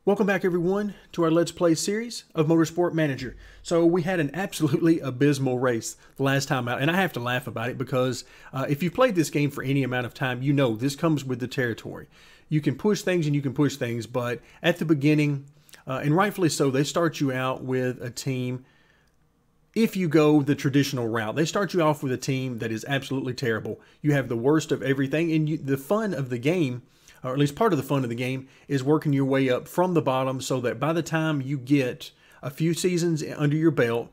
Welcome back everyone to our Let's Play series of Motorsport Manager. So we had an absolutely abysmal race the last time out, and I have to laugh about it because if you've played this game for any amount of time, you know this comes with the territory. You can push things and you can push things, but at the beginning, and rightfully so, they start you out with a team. If you go the traditional route, they start you off with a team that is absolutely terrible. You have the worst of everything, and the fun of the game, or at least part of the fun of the game, is working your way up from the bottom so that by the time you get a few seasons under your belt,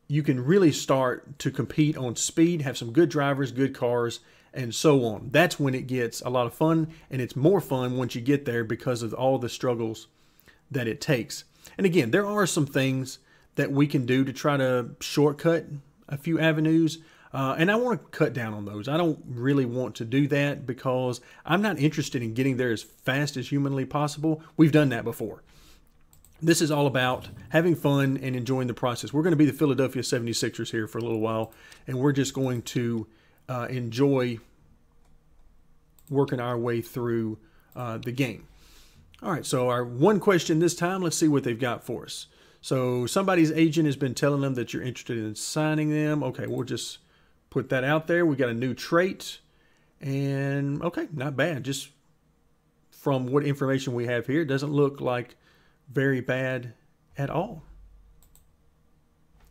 you can really start to compete on speed, have some good drivers, good cars, and so on. That's when it gets a lot of fun, and it's more fun once you get there because of all the struggles that it takes. And again, there are some things that we can do to try to shortcut a few avenues. And I want to cut down on those. I don't really want to do that because I'm not interested in getting there as fast as humanly possible. We've done that before. This is all about having fun and enjoying the process. We're going to be the Philadelphia 76ers here for a little while, and we're just going to enjoy working our way through the game. All right, so our one question this time, let's see what they've got for us. So somebody's agent has been telling them that you're interested in signing them. Okay, we'll just put that out there. We got a new trait, and okay, not bad. Just from what information we have here, it doesn't look like very bad at all.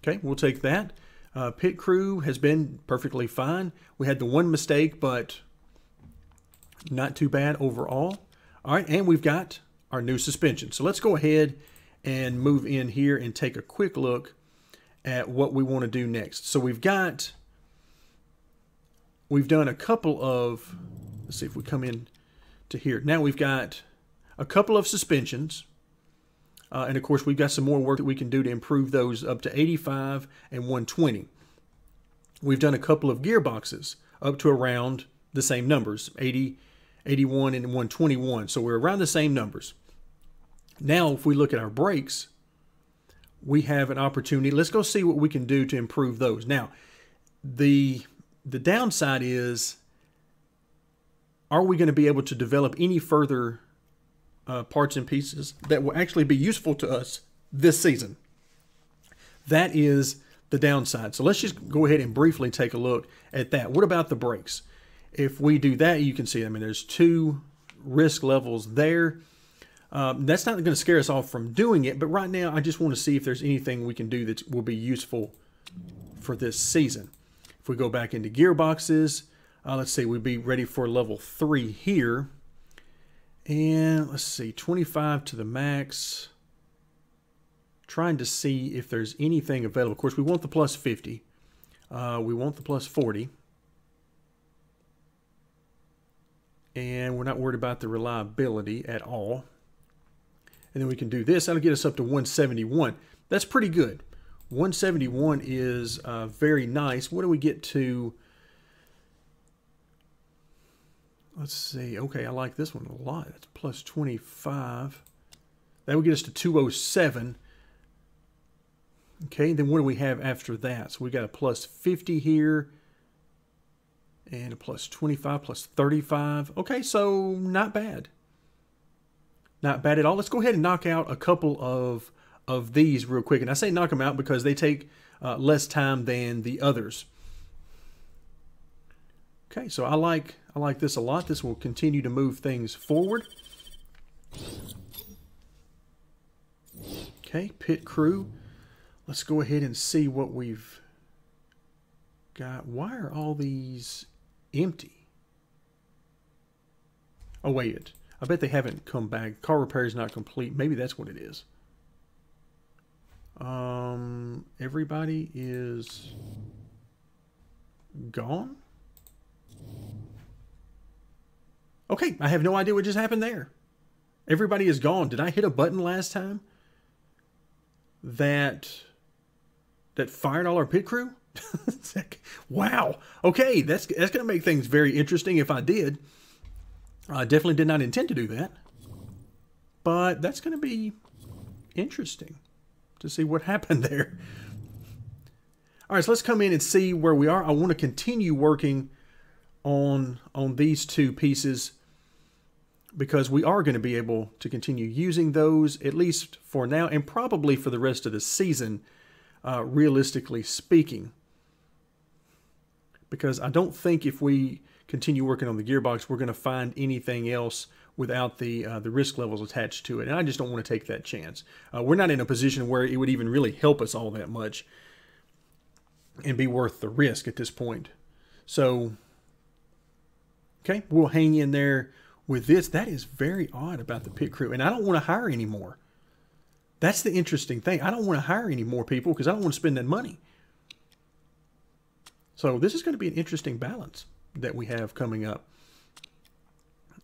Okay, we'll take that. Pit crew has been perfectly fine. We had the one mistake, but not too bad overall. All right, and we've got our new suspension. So let's go ahead and move in here and take a quick look at what we want to do next. So we've done a couple of, let's see if we come in to here. Now we've got a couple of suspensions. And of course, we've got some more work that we can do to improve those up to 85 and 120. We've done a couple of gearboxes up to around the same numbers, 80, 81, and 121. So we're around the same numbers. Now, if we look at our brakes, we have an opportunity. Let's go see what we can do to improve those. Now, the downside is, are we going to be able to develop any further parts and pieces that will actually be useful to us this season? That is the downside. So let's just go ahead and briefly take a look at that. What about the brakes? If we do that, you can see, I mean, there's two risk levels there. That's not going to scare us off from doing it, but right now I just want to see if there's anything we can do that will be useful for this season. If we go back into gearboxes, let's see, we'd be ready for level 3 here. And let's see, 25 to the max. Trying to see if there's anything available. Of course, we want the plus 50. We want the plus 40. And we're not worried about the reliability at all. And then we can do this. That'll get us up to 171. That's pretty good. 171 is very nice. What do we get to? Let's see. Okay, I like this one a lot. That's plus 25. That would get us to 207. Okay, then what do we have after that? So we got a plus 50 here. And a plus 25, plus 35. Okay, so not bad. Not bad at all. Let's go ahead and knock out a couple of these real quick. And I say knock them out because they take less time than the others. Okay, so I like this a lot. This will continue to move things forward. Okay, pit crew. Let's go ahead and see what we've got. Why are all these empty? Oh, wait. I bet they haven't come back. Car repair is not complete. Maybe that's what it is. Everybody is gone? Okay, I have no idea what just happened there. Everybody is gone. Did I hit a button last time that fired all our pit crew? Wow. Okay, that's going to make things very interesting if I did. I definitely did not intend to do that. But that's going to be interesting to see what happened there. All right, so let's come in and see where we are. I want to continue working on these two pieces because we are going to be able to continue using those, at least for now, and probably for the rest of the season, realistically speaking. Because I don't think if we continue working on the gearbox, we're going to find anything else without the risk levels attached to it. And I just don't want to take that chance. We're not in a position where it would even really help us all that much and be worth the risk at this point. So, okay, we'll hang in there with this. That is very odd about the pit crew. And I don't want to hire anymore. That's the interesting thing. I don't want to hire any more people because I don't want to spend that money. So this is going to be an interesting balance that we have coming up.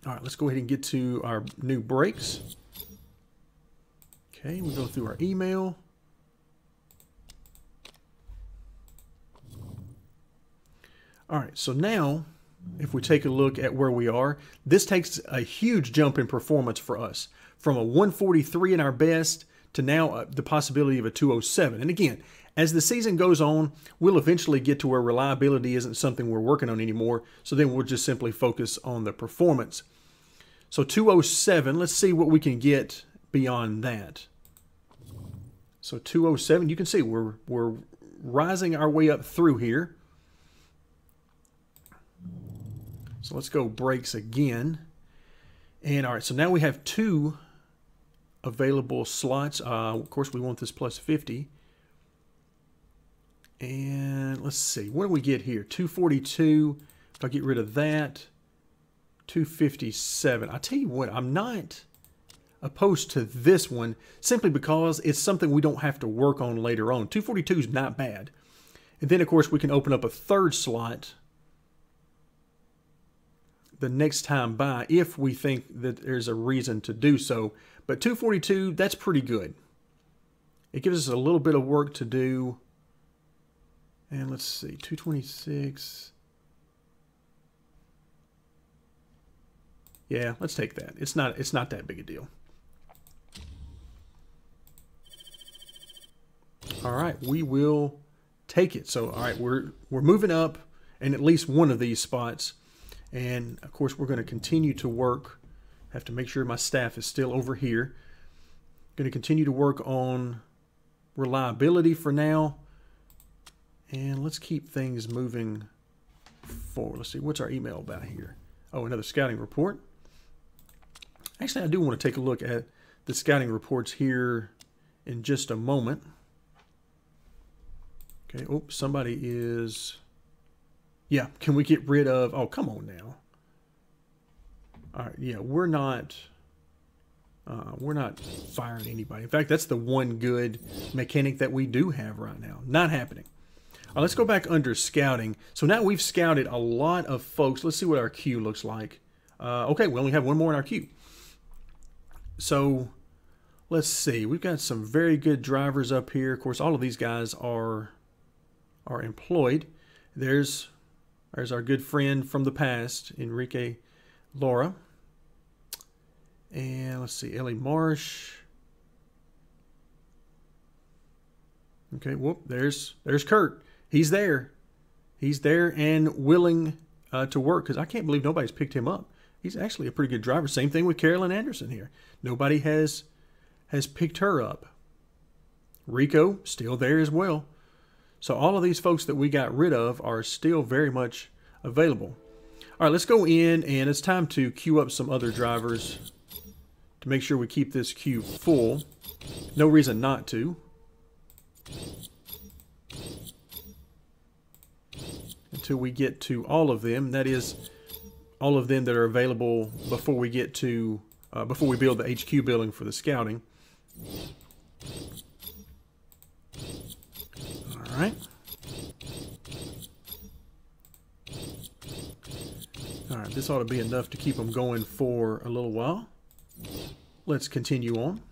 All right, let's go ahead and get to our new brakes. Okay, we'll go through our email. All right, so now if we take a look at where we are, this takes a huge jump in performance for us. From a 143 in our best to now the possibility of a 207. And again, as the season goes on, we'll eventually get to where reliability isn't something we're working on anymore. So then we'll just simply focus on the performance. So 207, let's see what we can get beyond that. So 207, you can see we're rising our way up through here. So let's go brakes again. And all right, so now we have 2 available slots. Of course, we want this plus 50. And let's see, what do we get here? 242. If I get rid of that, 257. I tell you what, I'm not opposed to this one simply because it's something we don't have to work on later on. 242 is not bad. And then, of course, we can open up a 3rd slot the next time by if we think that there's a reason to do so. But 242, that's pretty good. It gives us a little bit of work to do. And let's see, 226. Yeah, let's take that. It's not that big a deal. All right, we will take it. So, all right, we're moving up in at least one of these spots. And of course, we're going to continue to work. Have to make sure my staff is still over here. Going to continue to work on reliability for now. And let's keep things moving forward. Let's see, what's our email about here? Oh, another scouting report. Actually, I do want to take a look at the scouting reports here in just a moment. Okay, oh, somebody is... Yeah, can we get rid of... Oh, come on now. All right, yeah, we're not firing anybody. In fact, that's the one good mechanic that we do have right now. Not happening. Let's go back under scouting. So now we've scouted a lot of folks. Let's see what our queue looks like. Okay, we only have one more in our queue. So let's see. We've got some very good drivers up here. Of course, all of these guys are employed. There's our good friend from the past, Enrique Laura. And let's see, Ellie Marsh. Okay, whoop, there's Kurt. He's there. He's there and willing to work because I can't believe nobody's picked him up. He's actually a pretty good driver. Same thing with Carolyn Anderson here. Nobody has picked her up. Rico, still there as well. So all of these folks that we got rid of are still very much available. All right, let's go in, and it's time to queue up some other drivers to make sure we keep this queue full. No reason not to. Until we get to all of them. That is, all of them that are available before we get to, before we build the HQ building for the scouting. All right. All right, this ought to be enough to keep them going for a little while. Let's continue on.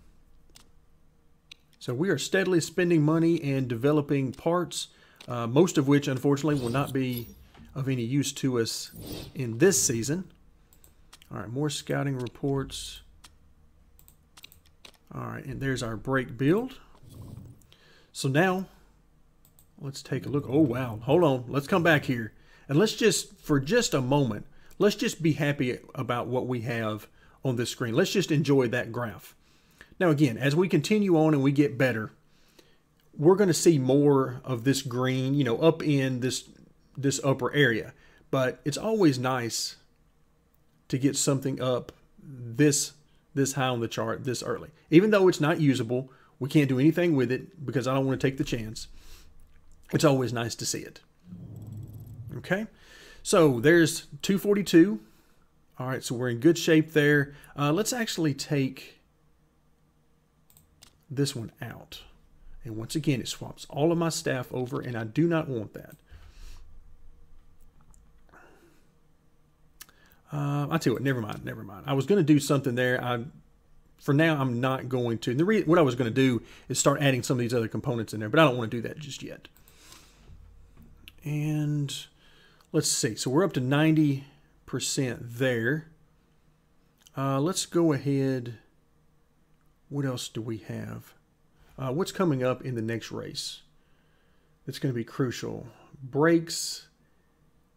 So we are steadily spending money and developing parts, most of which, unfortunately, will not be of any use to us in this season. All right, more scouting reports. All right, and there's our brake build. So now, let's take a look. Oh, wow. Hold on. Let's come back here. And let's just, for just a moment, let's just be happy about what we have on this screen. Let's just enjoy that graph. Now again, as we continue on and we get better, we're going to see more of this green, you know, up in this upper area. But it's always nice to get something up this high on the chart this early. Even though it's not usable, we can't do anything with it because I don't want to take the chance. It's always nice to see it. Okay, so there's 242. All right, so we're in good shape there. Let's actually take this one out. And once again, it swaps all of my staff over, and I do not want that. I tell you what, never mind. I was going to do something there. For now, I'm not going to. What I was going to do is start adding some of these other components in there, but I don't want to do that just yet. And let's see. So we're up to 90% there. Let's go ahead. What else do we have? What's coming up in the next race? That's going to be crucial. Brakes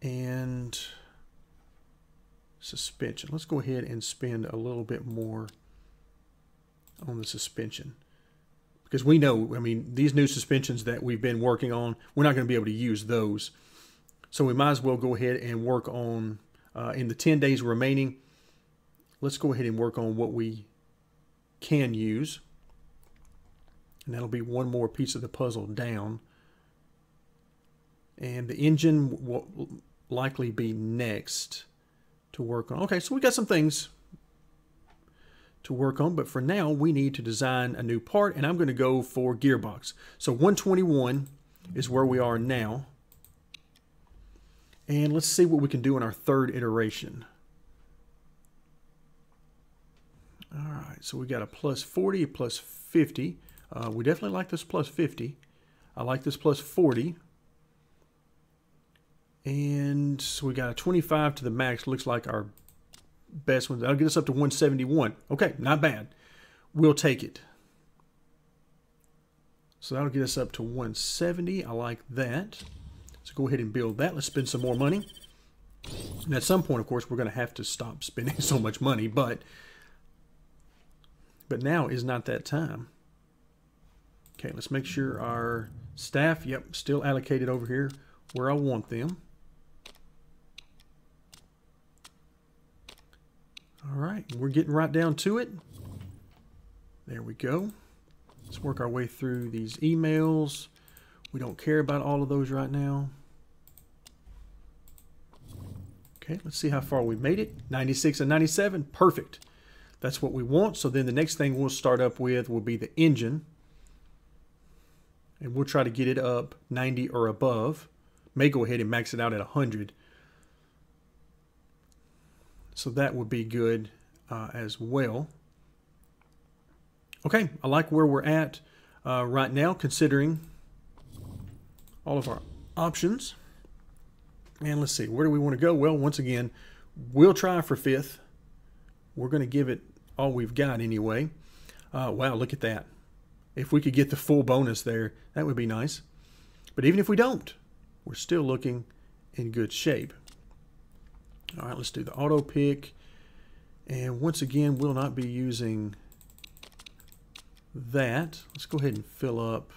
and suspension. Let's go ahead and spend a little bit more on the suspension. Because we know, I mean, these new suspensions that we've been working on, we're not going to be able to use those. So we might as well go ahead and work on, in the 10 days remaining, let's go ahead and work on what we can use. And that'll be one more piece of the puzzle down. And the engine will likely be next to work on. Okay, so we got some things to work on, but for now we need to design a new part, and I'm going to go for gearbox. So 121 is where we are now. And let's see what we can do in our third iteration. All right, so we got a plus 40, a plus 50. We definitely like this plus 50. I like this plus 40. And so we got a 25 to the max. Looks like our best one. That'll get us up to 171. Okay, not bad. We'll take it. So that'll get us up to 170. I like that. So go ahead and build that. Let's spend some more money. And at some point, of course, we're going to have to stop spending so much money, but now is not that time. Okay, let's make sure our staff, yep, still allocated over here where I want them. All right, we're getting right down to it. There we go. Let's work our way through these emails. We don't care about all of those right now. Okay, let's see how far we made it. 96 and 97, perfect. That's what we want. So then the next thing we'll start up with will be the engine. And we'll try to get it up 90 or above. May go ahead and max it out at 100. So that would be good as well. Okay, I like where we're at right now, considering all of our options. And let's see, where do we want to go? Well, once again, we'll try for 5th. We're going to give it all we've got anyway. Wow, look at that. If we could get the full bonus there, that would be nice. But even if we don't, we're still looking in good shape. All right, let's do the auto pick. And once again, we'll not be using that. Let's go ahead and fill up.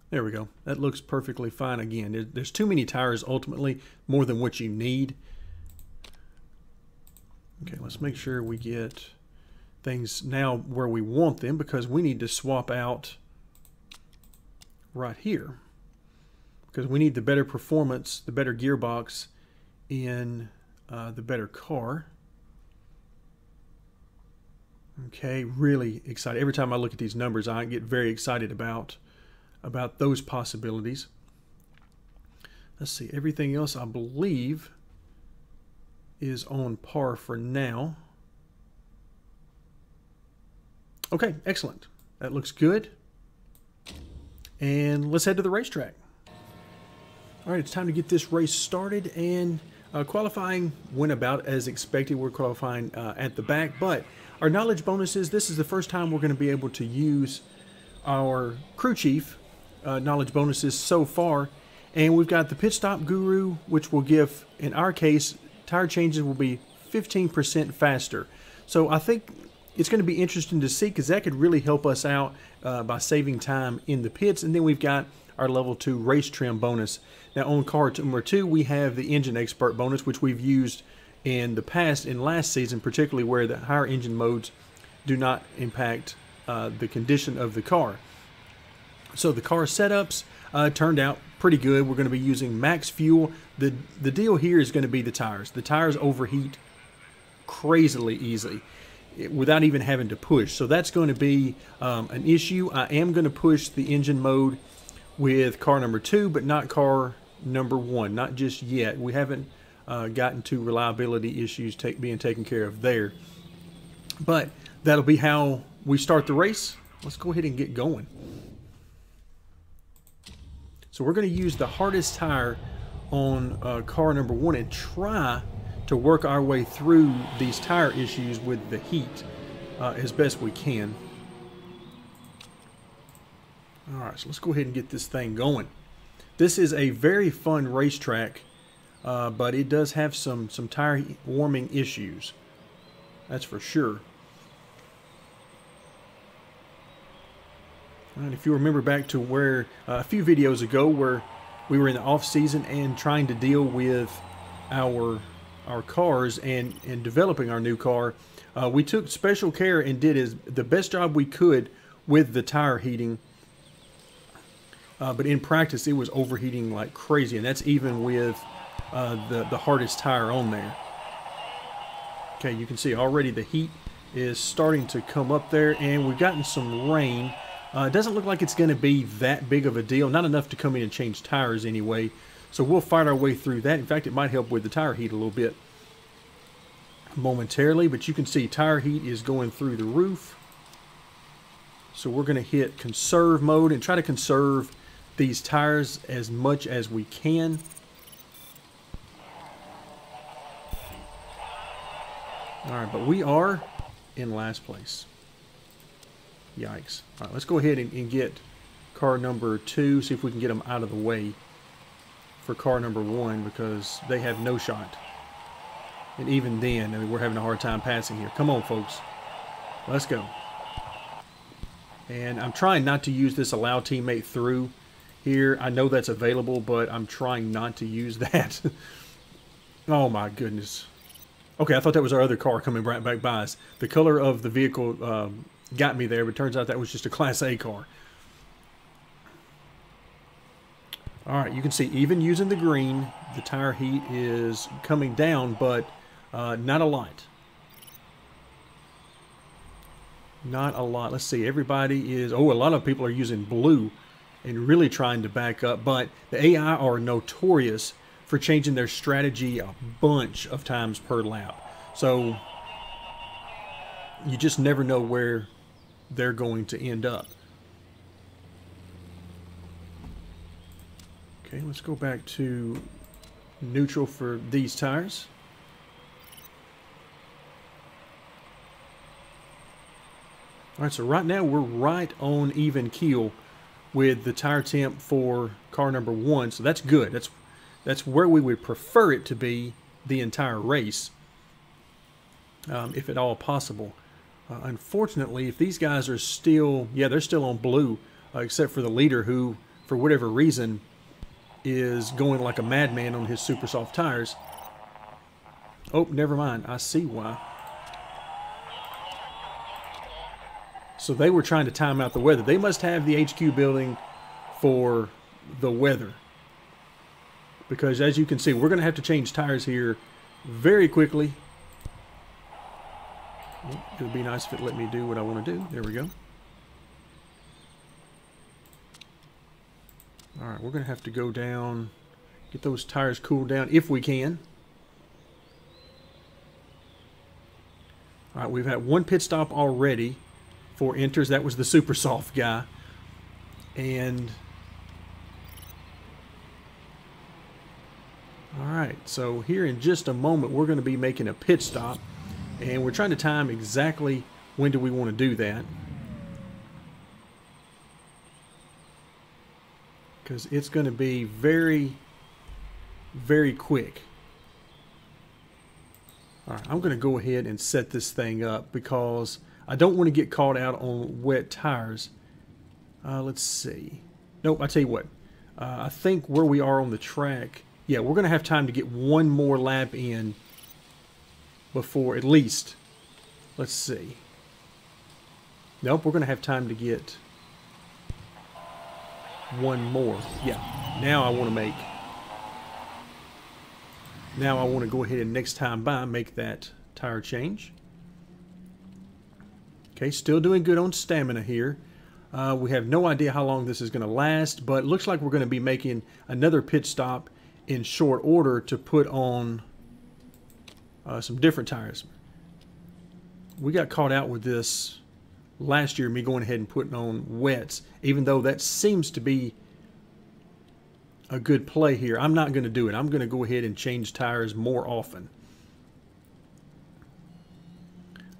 There we go. That looks perfectly fine. Again, there's too many tires ultimately, more than what you need. Okay, let's make sure we get things now where we want them, because we need to swap out right here, because we need the better performance, the better gearbox in the better car. Okay, really excited. Every time I look at these numbers, I get very excited about those possibilities. Let's see, everything else I believe is on par for now. Okay, excellent. That looks good. And let's head to the racetrack. All right, it's time to get this race started, and qualifying went about as expected. We're qualifying at the back, but our knowledge bonuses, this is the first time we're going to be able to use our crew chief knowledge bonuses so far. And we've got the pit stop guru, which will give, in our case, tire changes will be 15% faster. So I think it's going to be interesting to see, because that could really help us out by saving time in the pits. And then we've got our level 2 race trim bonus. Now on car number 2, we have the engine expert bonus, which we've used in the past, in last season, particularly where the higher engine modes do not impact the condition of the car. So the car setups turned out pretty good. We're going to be using max fuel. The deal here is going to be the tires. The tires overheat crazily easily without even having to push. So that's going to be an issue. I am going to push the engine mode with car number 2, but not car number 1, not just yet. We haven't gotten to reliability issues being taken care of there. But that'll be how we start the race. Let's go ahead and get going. So we're going to use the hardest tire on car number 1 and try to work our way through these tire issues with the heat as best we can. Alright, so let's go ahead and get this thing going. This is a very fun racetrack, but it does have some tire warming issues. That's for sure. And if you remember back to where a few videos ago where we were in the off season and trying to deal with our cars and developing our new car, we took special care and did the best job we could with the tire heating. But in practice, it was overheating like crazy, and that's even with the hardest tire on there. Okay, you can see already the heat is starting to come up there, and we've gotten some rain. It doesn't look like it's going to be that big of a deal, not enough to come in and change tires anyway. So we'll fight our way through that. In fact, it might help with the tire heat a little bit momentarily, but you can see tire heat is going through the roof. So we're going to hit conserve mode and try to conserve these tires as much as we can. Alright, but we are in last place. Yikes. Alright, let's go ahead and get car number 2, see if we can get them out of the way for car number 1, because they have no shot. And even then, I mean, we're having a hard time passing here. Come on, folks. Let's go. And I'm trying not to use this allow teammate through here. I know that's available, but I'm trying not to use that. Oh my goodness. Okay, I thought that was our other car coming right back by us. The color of the vehicle got me there, but turns out that was just a Class A car. Alright, you can see even using the green, the tire heat is coming down, but not a lot. Not a lot. Let's see, everybody is... Oh, a lot of people are using blue and really trying to back up, but the AI are notorious for changing their strategy a bunch of times per lap. So you just never know where they're going to end up. Okay, let's go back to neutral for these tires. Alright, so right now we're right on even keel with the tire temp for car number 1, so that's good. That's where we would prefer it to be the entire race, if at all possible. Unfortunately, if these guys are still, yeah, they're still on blue, except for the leader who, for whatever reason, is going like a madman on his super soft tires. Oh, never mind. I see why. So they were trying to time out the weather. They must have the HQ building for the weather. Because as you can see, we're going to have to change tires here very quickly. It would be nice if it let me do what I want to do. There we go. Alright, we're going to have to go down, get those tires cooled down if we can. Alright, we've had one pit stop already for enters. That was the super soft guy. And alright, so here in just a moment we're going to be making a pit stop. And we're trying to time exactly when do we want to do that. Because it's going to be very, very quick. All right, I'm going to go ahead and set this thing up because I don't want to get caught out on wet tires. Let's see. Nope, I tell you what. I think where we are on the track, yeah, we're going to have time to get one more lap in before, at least, let's see. Nope, we're going to have time to get one more. Yeah, now I want to go ahead and next time by make that tire change. Okay, still doing good on stamina here. We have no idea how long this is going to last, but it looks like we're going to be making another pit stop in short order to put on some different tires. We got caught out with this last year, me going ahead and putting on wets, even though that seems to be a good play here. I'm not going to do it. I'm going to go ahead and change tires more often.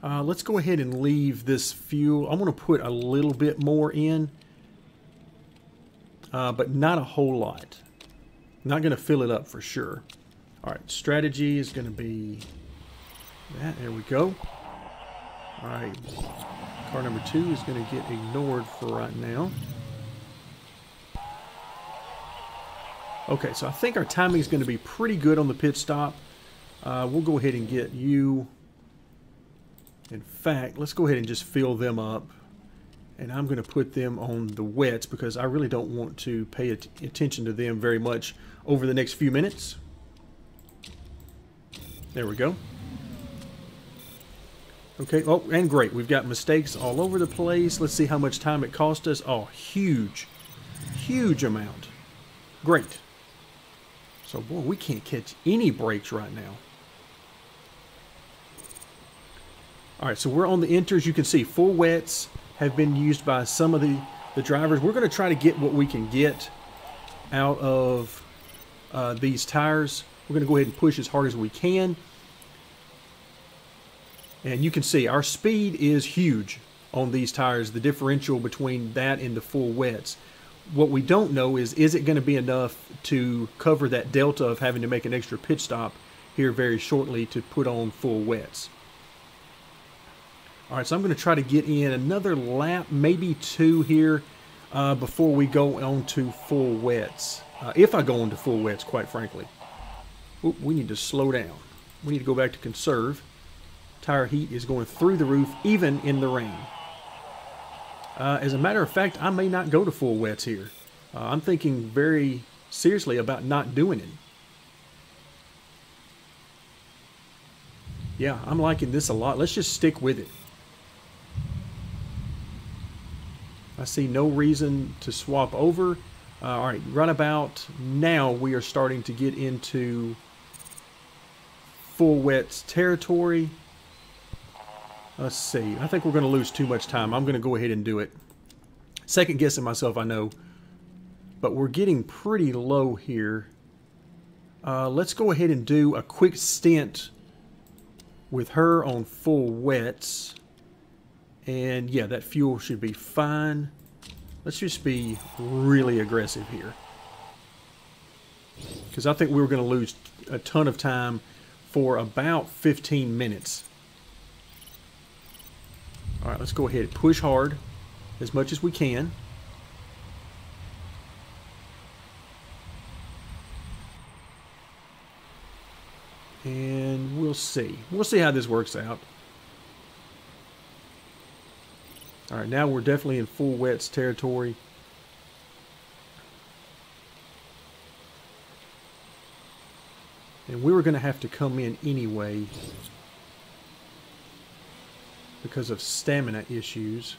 Let's go ahead and leave this fuel. I'm going to put a little bit more in, but not a whole lot. Not going to fill it up for sure. All right, strategy is going to be that. There we go. All right, car number 2 is going to get ignored for right now. Okay, so I think our timing is going to be pretty good on the pit stop. We'll go ahead and get you. In fact, let's go ahead and just fill them up. And I'm going to put them on the wets because I really don't want to pay attention to them very much over the next few minutes. There we go. Okay, oh, and great. We've got mistakes all over the place. Let's see how much time it cost us. Oh, huge. Huge amount. Great. So, boy, we can't catch any brakes right now. All right, so we're on the inters. You can see full wets have been used by some of the drivers. We're going to try to get what we can get out of these tires. We're going to go ahead and push as hard as we can. And you can see our speed is huge on these tires, the differential between that and the full wets. What we don't know is it going to be enough to cover that delta of having to make an extra pit stop here very shortly to put on full wets. All right, so I'm going to try to get in another lap, maybe 2 here before we go on to full wets. If I go on to full wets, quite frankly. Oop, we need to slow down. We need to go back to conserve. Tire heat is going through the roof, even in the rain. As a matter of fact, I may not go to full wets here. I'm thinking very seriously about not doing it. Yeah, I'm liking this a lot. Let's just stick with it. I see no reason to swap over. All right, right about now we are starting to get into full wets territory. Let's see. I think we're going to lose too much time. I'm going to go ahead and do it. Second guessing myself, I know. But we're getting pretty low here. Let's go ahead and do a quick stint with her on full wets. And yeah, that fuel should be fine. Let's just be really aggressive here. Because I think we were going to lose a ton of time for about 15 minutes. All right, let's go ahead and push hard as much as we can. And we'll see. We'll see how this works out. All right, now we're definitely in full wets territory. And we were going to have to come in anyway because of stamina issues.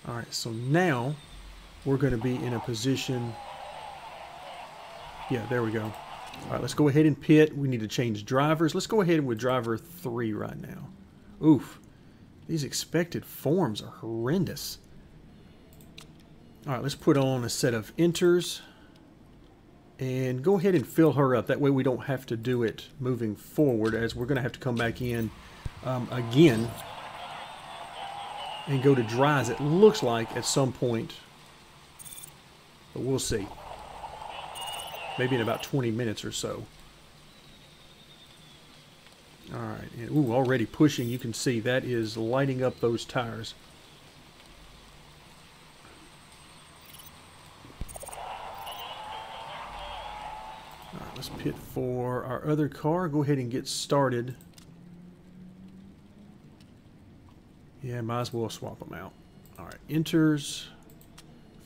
All right, so now we're going to be in a position. Yeah, there we go. All right, let's go ahead and pit. We need to change drivers. Let's go ahead with driver 3 right now. Oof. These expected forms are horrendous. All right, let's put on a set of inters. And go ahead and fill her up. That way we don't have to do it moving forward, as we're going to have to come back in again and go to dries, it looks like, at some point But we'll see. Maybe in about 20 minutes or so. Alright, and ooh, already pushing. You can see that is lighting up those tires. Alright, let's pit for our other car. Go ahead and get started. Yeah, might as well swap them out. Alright, enters,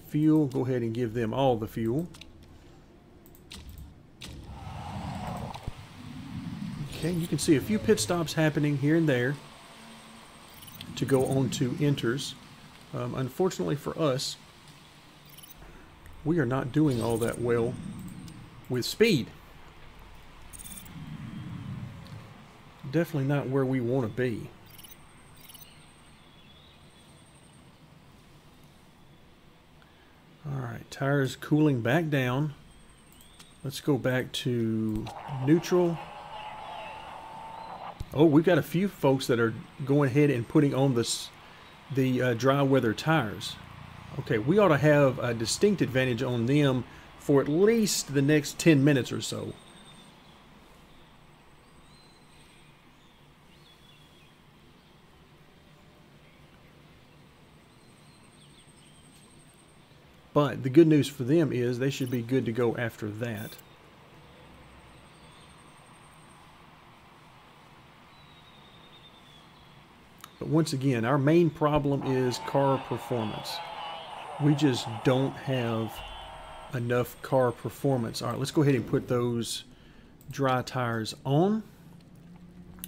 fuel. Go ahead and give them all the fuel. Okay, you can see a few pit stops happening here and there to go on to enters. Unfortunately for us, we are not doing all that well with speed. Definitely not where we want to be. Alright, tires cooling back down. Let's go back to neutral. Oh, we've got a few folks that are going ahead and putting on the dry weather tires. Okay, we ought to have a distinct advantage on them for at least the next 10 minutes or so. But the good news for them is they should be good to go after that. But once again, our main problem is car performance. We just don't have enough car performance. All right, let's go ahead and put those dry tires on.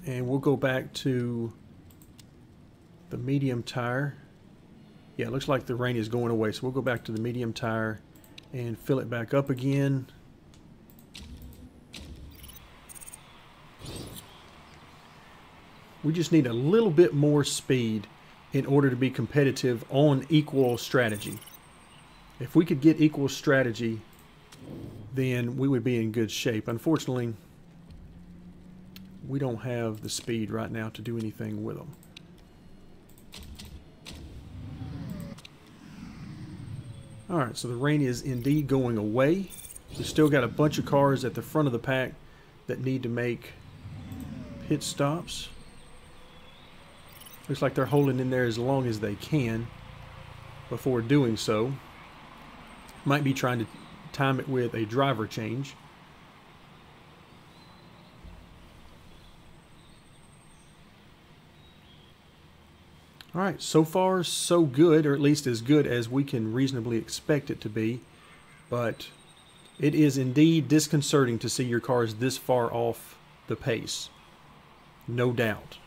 And we'll go back to the medium tire. Yeah, it looks like the rain is going away. So we'll go back to the medium tire and fill it back up again. We just need a little bit more speed in order to be competitive on equal strategy. If we could get equal strategy, then we would be in good shape. Unfortunately, we don't have the speed right now to do anything with them. Alright, so the rain is indeed going away. We've still got a bunch of cars at the front of the pack that need to make pit stops. Looks like they're holding in there as long as they can before doing so. Might be trying to time it with a driver change. Alright, so far so good, or at least as good as we can reasonably expect it to be. But it is indeed disconcerting to see your cars this far off the pace. No doubt.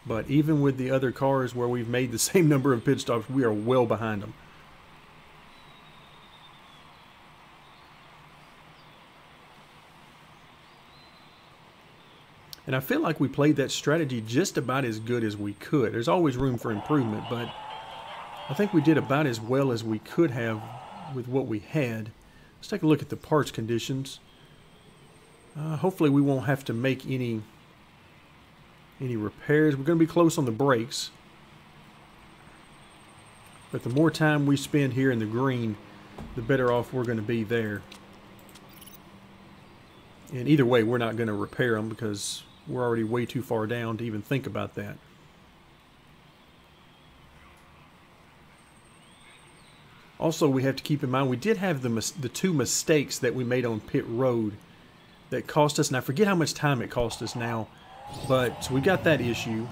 But even with the other cars where we've made the same number of pit stops, we are well behind them. And I feel like we played that strategy just about as good as we could. There's always room for improvement, but I think we did about as well as we could have with what we had. Let's take a look at the parts conditions. Hopefully we won't have to make any repairs. We're going to be close on the brakes. But the more time we spend here in the green, the better off we're going to be there. And either way, we're not going to repair them because we're already way too far down to even think about that. Also, we have to keep in mind we did have the two mistakes that we made on pit road that cost us, and I forget how much time it cost us now, but so we got that issue.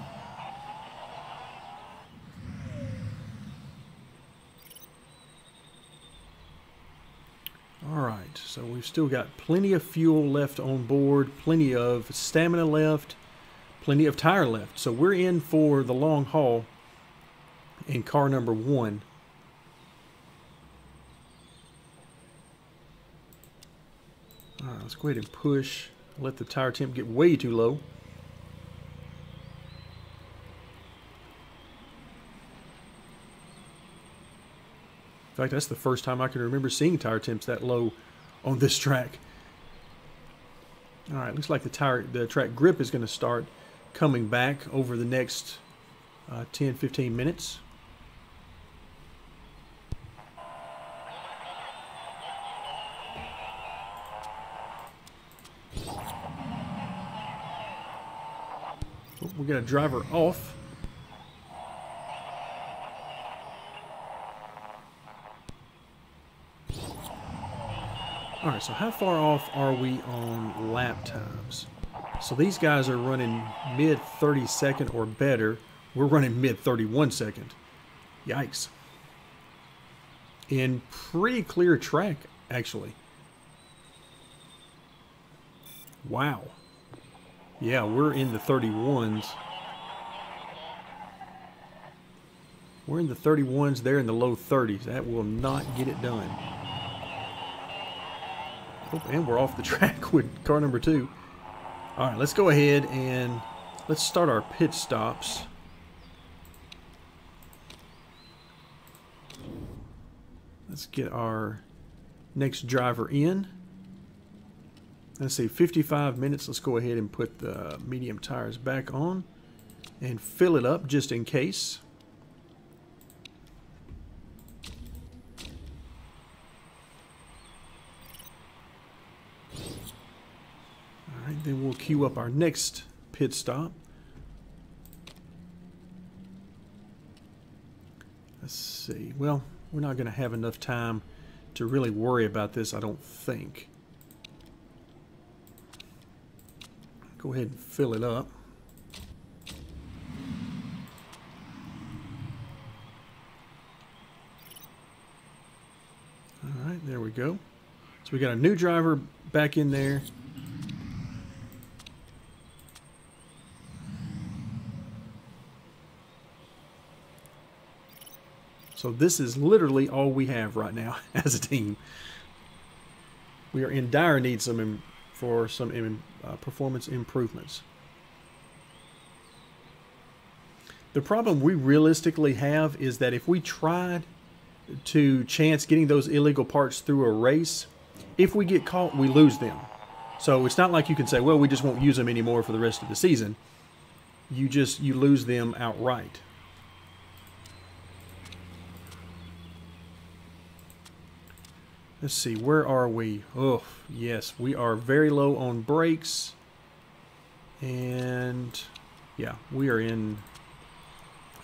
Alright, so we've still got plenty of fuel left on board, plenty of stamina left, plenty of tire left. So we're in for the long haul in car number 1. Alright, let's go ahead and push, let the tire temp get way too low. In fact, that's the first time I can remember seeing tire temps that low on this track. All right, looks like the track grip is going to start coming back over the next 10-15 minutes. Oh, we got a driver off. All right, so how far off are we on lap times? So these guys are running mid 30-second or better. We're running mid 31-second. Yikes. In pretty clear track, actually. Wow. Yeah, we're in the 31s. We're in the 31s. They're in the low 30s. That will not get it done. Oh, and we're off the track with car number 2. All right, let's go ahead and let's start our pit stops. Let's get our next driver in. Let's see, 55 minutes. Let's go ahead and put the medium tires back on and fill it up just in case. All right, then we'll queue up our next pit stop. Let's see. Well, we're not going to have enough time to really worry about this, I don't think. Go ahead and fill it up. All right, there we go. So we got a new driver back in there. So this is literally all we have right now as a team. We are in dire need for some performance improvements. The problem we realistically have is that if we tried to chance getting those illegal parts through a race, if we get caught, we lose them. So it's not like you can say, well, we just won't use them anymore for the rest of the season. You lose them outright. Let's see, where are we? Oh, yes, we are very low on brakes. And yeah, we are in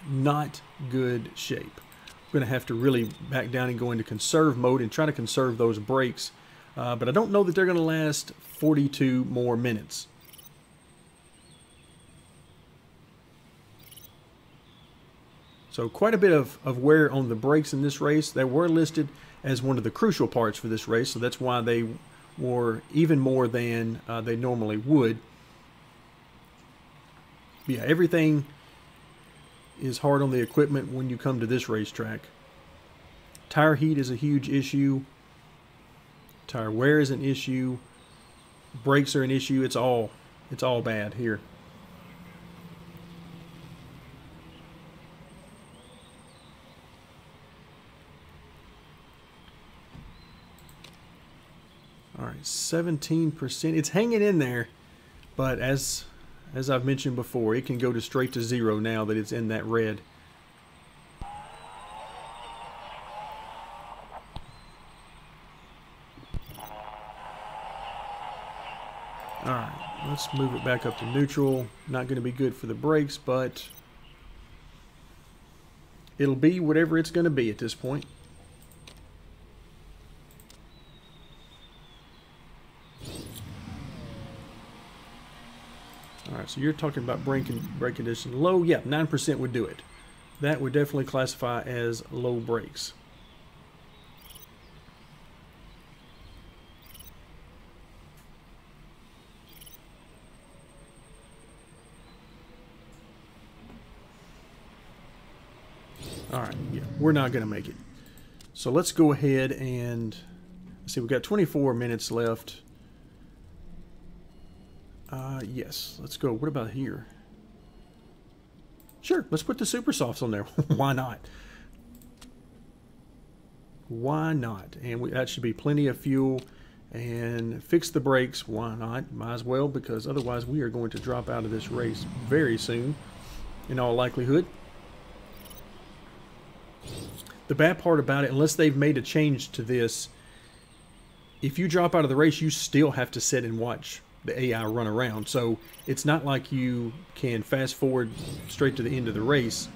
not good shape. We're going to have to really back down and go into conserve mode and try to conserve those brakes. But I don't know that they're going to last 42 more minutes. So quite a bit of wear on the brakes in this race. They were listed as one of the crucial parts for this race, so that's why they wore even more than they normally would. Yeah, everything is hard on the equipment when you come to this racetrack. Tire heat is a huge issue. Tire wear is an issue. Brakes are an issue. It's all bad here. All right, 17%. It's hanging in there, but as I've mentioned before, it can go to straight to zero now that it's in that red. All right, let's move it back up to neutral. Not going to be good for the brakes, but it'll be whatever it's going to be at this point. All right, so you're talking about brake condition low. Yeah, 9% would do it. That would definitely classify as low brakes. All right, yeah, we're not going to make it. So let's go ahead and see. We've got 24 minutes left. Yes, let's go. What about here? Sure, let's put the super softs on there. Why not? Why not? And that should be plenty of fuel. And fix the brakes. Why not? Might as well, because otherwise we are going to drop out of this race very soon, in all likelihood. The bad part about it, unless they've made a change to this, if you drop out of the race, you still have to sit and watch the AI run around. So it's not like you can fast forward straight to the end of the race,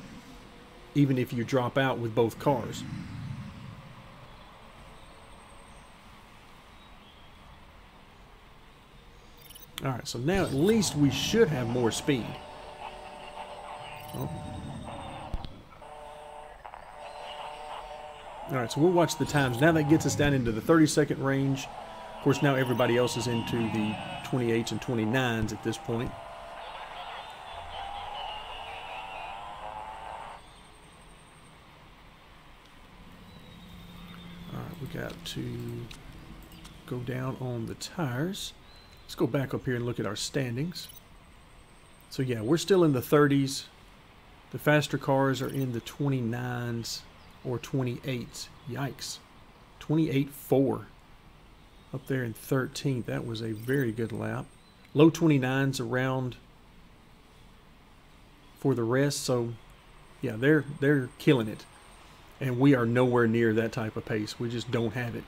even if you drop out with both cars. All right, so now at least we should have more speed. Oh. All right, so we'll watch the times. Now that gets us down into the 30-second range. Of course, now everybody else is into the 28s and 29s at this point. All right, we got to go down on the tires. Let's go back up here and look at our standings. So yeah, we're still in the 30s. The faster cars are in the 29s or 28s. Yikes. 28.4. Up there in 13th. That was a very good lap. Low 29s around for the rest. So yeah, they're killing it. And we are nowhere near that type of pace. We just don't have it.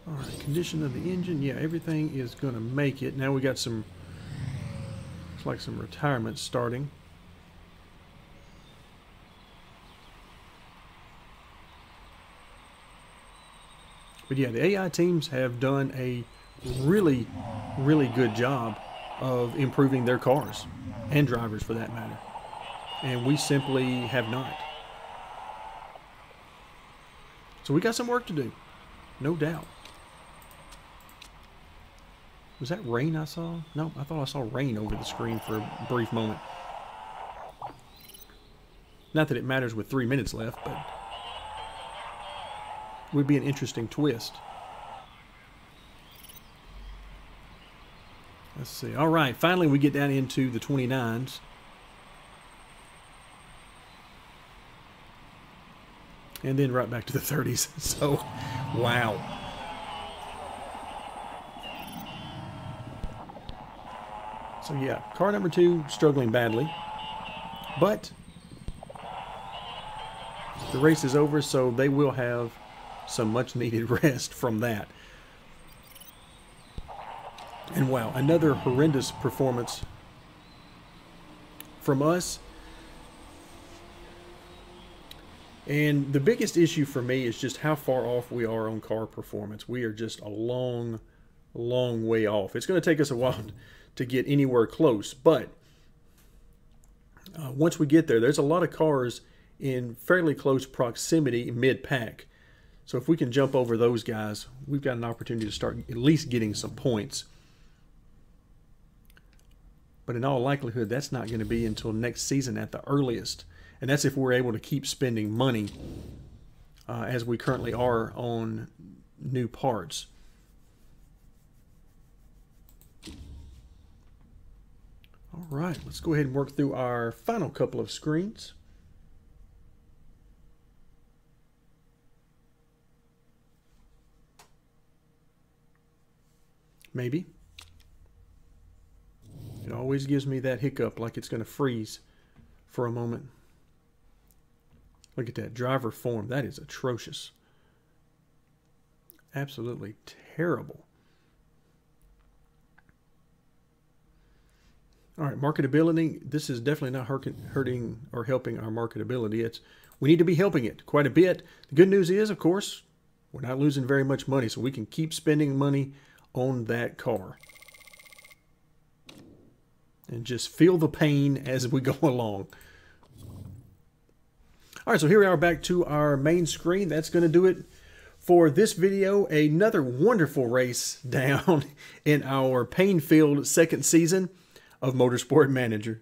All right, condition of the engine. Yeah, everything is going to make it. Now we got some, looks like some retirement starting. But yeah, the AI teams have done a really, really good job of improving their cars and drivers for that matter. And we simply have not. So we got some work to do, no doubt. Was that rain I saw? No, I thought I saw rain over the screen for a brief moment. Not that it matters with 3 minutes left, but it would be an interesting twist. Let's see. All right, finally we get down into the 29s. And then right back to the 30s. So, wow. So yeah, car number 2 struggling badly, but the race is over, so they will have some much needed rest from that. And wow, another horrendous performance from us. And the biggest issue for me is just how far off we are on car performance. We are just a long, long way off. It's going to take us a while to get anywhere close, but once we get there, there's a lot of cars in fairly close proximity mid-pack. So if we can jump over those guys, we've got an opportunity to start at least getting some points. But in all likelihood, that's not going to be until next season at the earliest. And that's if we're able to keep spending money as we currently are on new parts. All right, let's go ahead and work through our final couple of screens. Maybe. It always gives me that hiccup like it's going to freeze for a moment. Look at that driver form. That is atrocious. Absolutely terrible. All right, marketability. This is definitely not hurting or helping our marketability. We need to be helping it quite a bit. The good news is, of course, we're not losing very much money, so we can keep spending money on that car. And just feel the pain as we go along. All right, so here we are back to our main screen. That's going to do it for this video. Another wonderful race down in our pain-filled second season of Motorsport Manager.